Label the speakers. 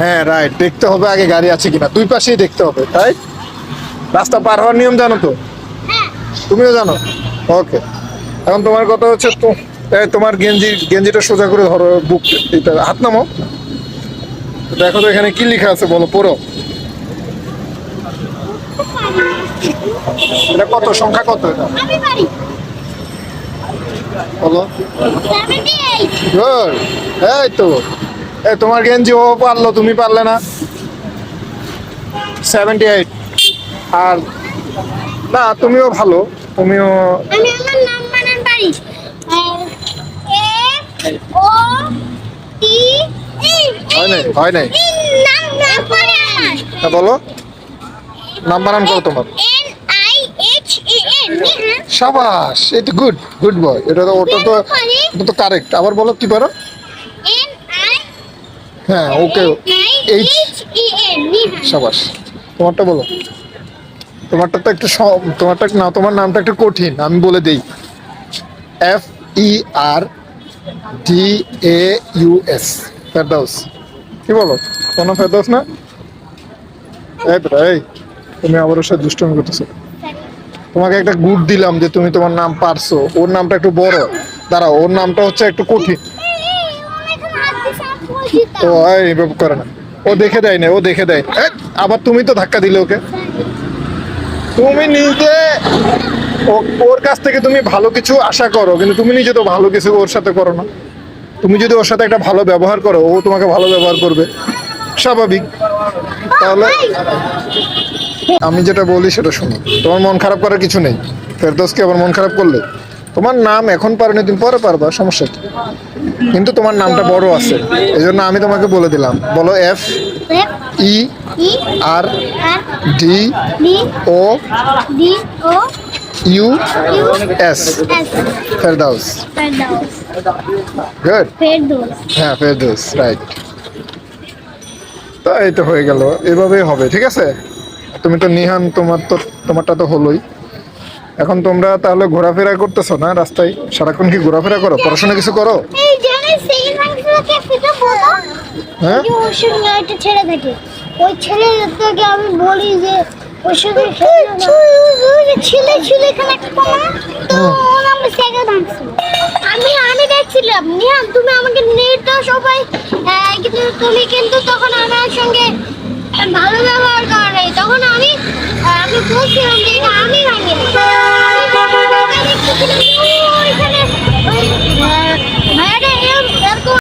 Speaker 1: হ্যাঁ রাইট, দেখতে হবে আগে গাড়ি আছে কিনা, দুই পাশেই দেখতে হবে, তাই? রাস্তা পার হওয়ার নিয়ম জানো তো?
Speaker 2: হ্যাঁ।
Speaker 1: তুমিও জানো? ওকে। এখন তোমার কথা হচ্ছে তো, তোমার গেঞ্জিটা সোজা করে ধরো, বুক এটা হাত নামো। দেখো তো এখানে কি লেখা আছে, বলো, পড়ো। এটা কত, সংখ্যা কত এটা?
Speaker 2: আমি পারি।
Speaker 1: বলো।
Speaker 2: 78।
Speaker 1: গুড। এই তো, এই তোমার গেঞ্জি ও পারলো, তুমি পারলে না। 78। আর না, তুমিও ভালো, তুমিও।
Speaker 2: আমি আমার নাম বানান পারি। এ ও টি
Speaker 1: হয় নাই, হয় নাই।
Speaker 2: নাম নাম পড়ে আমার।
Speaker 1: হ্যাঁ, বলো, নাম বানান করো তোমার।
Speaker 2: NIHEN।
Speaker 1: সাবাস, এটা গুড, গুড বয়। এটা তো, ওটা তো, এটা তো কারেক্ট। আবার বলো কি পারো। হ্যাঁ, ওকে। এইচ।
Speaker 2: NIHEN।
Speaker 1: সাবাস। তোমারটা বলো। তোমারটা তো একটু তোমারটা না, তোমার নামটা একটু কঠিন, আমি বলে দেই। FERDAUS, ফেরদাউস। কি বলো? কোনো ফেরদাউস না? এই তো, এই তুমি আবার ওর সাথে দুষ্টুমি করতেছো। তোমাকে একটা গুড দিলাম যে তুমি তোমার নাম পারছো, ওর নামটা একটু বড়। দাঁড়াও, ওর নামটা হচ্ছে একটু কঠিন। ও এইভাবে করে না, ও দেখে দেয় না, ও দেখে দেয় না। আবার তুমি তো ধাক্কা দিলে ওকে। তুমি নিজে ওর কাছ থেকে তুমি ভালো কিছু আশা করো, কিন্তু তুমি নিজে তো ভালো কিছু ওর সাথে করো না। তুমি যদি ওর সাথে একটা ভালো ব্যবহার করো, ও তোমাকে ভালো ব্যবহার করবে, স্বাভাবিক। তাহলে আমি যেটা বলি সেটা শোনো, তোমার মন খারাপ করার কিছু নেই। ফেরদৌসকে আবার মন খারাপ করলে, তোমার নাম এখন পারো না, তুমি পরে পারবা, সমস্যা কি? কিন্তু তোমার নামটা বড় আছে, এই জন্য আমি তোমাকে বলে দিলাম। বলো FERDAUS। ফেরদাউস। গুড। হ্যাঁ, ফেরদৌস, রাইট। তো এই তো হয়ে গেল, এভাবেই হবে, ঠিক আছে? তুমি তো নিহান, তোমারটা তো হলোই। এখন তোমরা তাহলে ঘোরাফেরা করতেছো না রাস্তায়? সারাক্ষণ কি ঘোরাফেরা করো, পড়াশোনা কিছু করো?
Speaker 2: এই জানেন সেকেন্ড মার্কসকে ফিটা বলো।
Speaker 1: হ্যাঁ,
Speaker 2: ওর সঙ্গে একটা ছেলে থাকে, ওই ছেলেটাকে আমি বলি যে ওর সঙ্গে ছেলে ছেলে এখানে একটা কমা, তো ওর নাম সেকেন্ড মার্কস। আমি দেখছিলাম নিহান, তুমি আমাকে নিয়ে তো সবাই, কিন্তু তুমি কিন্তু তখন আমার সঙ্গে ভালো ব্যবহার করো নাই। তখন আমি বলছিলাম যে এটা আমি ভাঙিনি। আমি দেখছিলাম